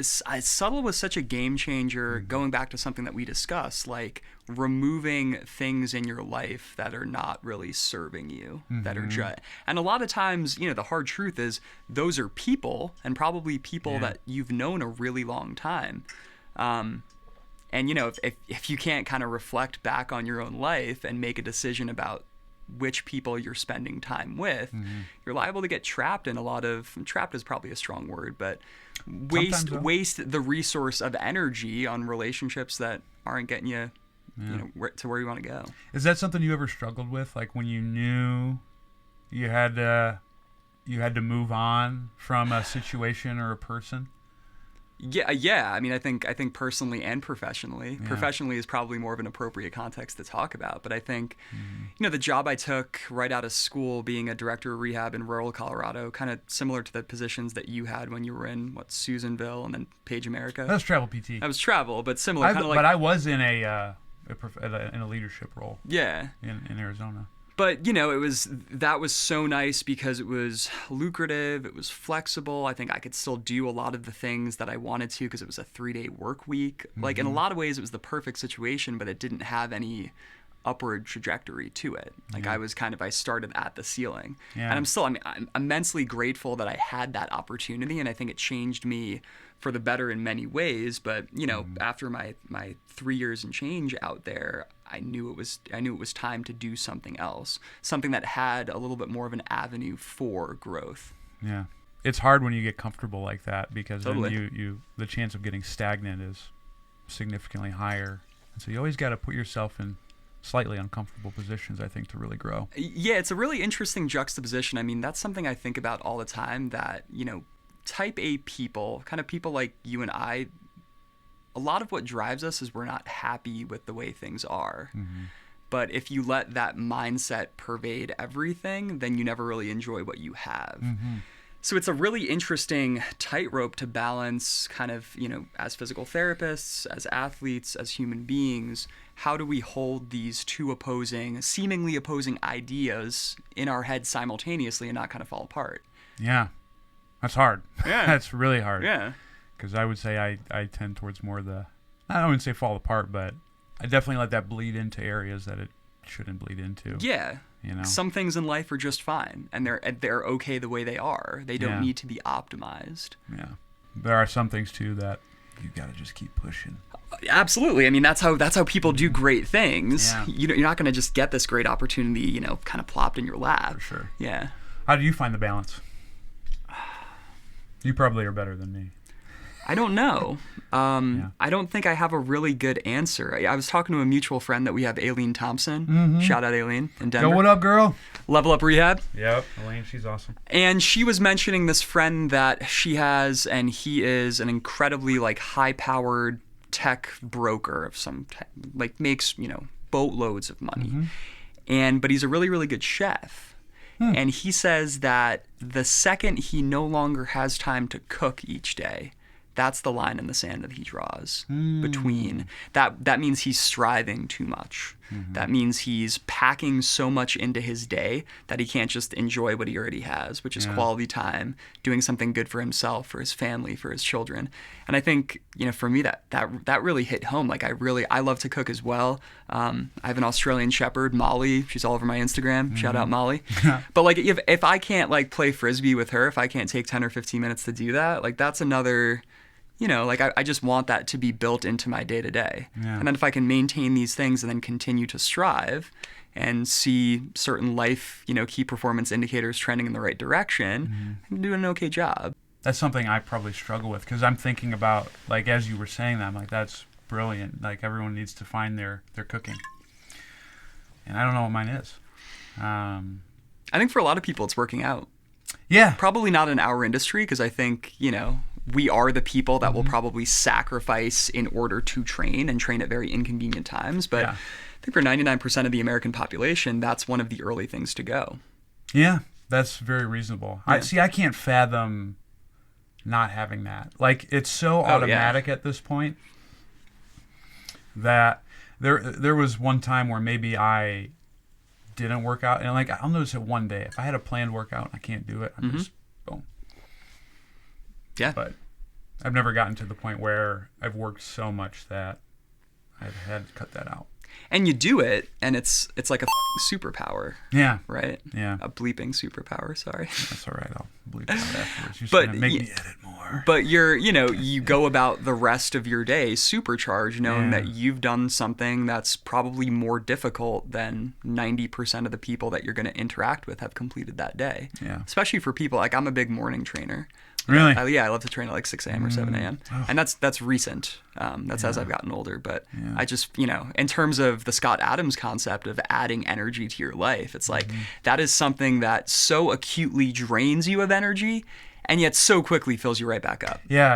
Subtle was such a game changer, going back to something that we discussed, like removing things in your life that are not really serving you, that are just, and a lot of times, the hard truth is those are people, and probably people that you've known a really long time. And if you can't kind of reflect back on your own life and make a decision about which people you're spending time with, you're liable to get trapped in a lot of, trapped is probably a strong word, but waste the resource of energy on relationships that aren't getting you, to where you want to go. Is that something you ever struggled with? Like when you knew you had to move on from a situation or a person? Yeah. I mean, I think personally and professionally. Yeah. Professionally is probably more of an appropriate context to talk about. But I think, the job I took right out of school, being a director of rehab in rural Colorado, kind of similar to the positions that you had when you were in Susanville and then Page America. That was travel PT. That was travel, but similar. But I was in a leadership role. Yeah. In Arizona. But, that was so nice because it was lucrative, it was flexible. I think I could still do a lot of the things that I wanted to because it was a 3-day work week. Like, in a lot of ways, it was the perfect situation, but it didn't have any upward trajectory to it. Like, I started at the ceiling. Yeah. And I'm immensely grateful that I had that opportunity, and I think it changed me for the better in many ways. But, after my 3 years and change out there, I knew it was time to do something else, something that had a little bit more of an avenue for growth. Yeah, it's hard when you get comfortable like that because totally. Then the chance of getting stagnant is significantly higher, and so you always got to put yourself in slightly uncomfortable positions, I think, to really grow. Yeah, it's a really interesting juxtaposition. I mean, that's something I think about all the time. That type A people, kind of people like you and I. A lot of what drives us is we're not happy with the way things are. But if you let that mindset pervade everything, then you never really enjoy what you have. So it's a really interesting tightrope to balance kind of, as physical therapists, as athletes, as human beings, how do we hold these two seemingly opposing ideas in our heads simultaneously and not kind of fall apart? Yeah, that's hard. Yeah. That's really hard. Yeah. Because I would say I tend towards more I wouldn't say fall apart, but I definitely let that bleed into areas that it shouldn't bleed into. Yeah. Some things in life are just fine, and they're okay the way they are. They don't need to be optimized. Yeah. There are some things, too, that you got to just keep pushing. Absolutely. I mean, that's how people do great things. Yeah. You're not going to just get this great opportunity, kind of plopped in your lap. For sure. Yeah. How do you find the balance? You probably are better than me. I don't know. I don't think I have a really good answer. I was talking to a mutual friend that we have, Aileen Thompson. Shout out Aileen in Denver. Yo, what up, girl? Level Up Rehab. Yep, Aileen, she's awesome. And she was mentioning this friend that she has, and he is an incredibly high-powered tech broker of some makes boatloads of money, but he's a really, really good chef. And he says that the second he no longer has time to cook each day, that's the line in the sand that he draws between that. That means he's striving too much. That means he's packing so much into his day that he can't just enjoy what he already has, which is quality time, doing something good for himself, for his family, for his children. And I think, for me, that really hit home. I love to cook as well. I have an Australian Shepherd, Molly. She's all over my Instagram. Shout out Molly. But if I can't play Frisbee with her, if I can't take 10 or 15 minutes to do that, that's another... I just want that to be built into my day-to-day. Yeah. And then if I can maintain these things and then continue to strive and see certain life, key performance indicators trending in the right direction, I'm doing an okay job. That's something I probably struggle with because I'm thinking about, as you were saying that, I'm like, that's brilliant. Everyone needs to find their cooking. And I don't know what mine is. I think for a lot of people it's working out. Yeah. Probably not in our industry because I think, we are the people that will probably sacrifice in order to train and train at very inconvenient times. But I think for 99% of the American population, that's one of the early things to go. Yeah, that's very reasonable. Yeah. I can't fathom not having that. It's so automatic at this point that there was one time where maybe I didn't work out. And I'll notice it one day. If I had a planned workout and I can't do it, I'm just boom. Yeah. But I've never gotten to the point where I've worked so much that I've had to cut that out. And you do it, and it's like a fucking superpower. Yeah. Right? Yeah. A bleeping superpower, sorry. That's all right. I'll bleep it out afterwards. You're just But gonna make me edit more. But you go about the rest of your day supercharged, knowing that you've done something that's probably more difficult than 90% of the people that you're going to interact with have completed that day. Yeah. Especially for people, like I'm a big morning trainer. Really? I love to train at like 6 a.m. or 7 a.m. Oh. And that's recent. That's as I've gotten older. But Yeah. I just, in terms of the Scott Adams concept of adding energy to your life, it's like that is something that so acutely drains you of energy and yet so quickly fills you right back up. Yeah.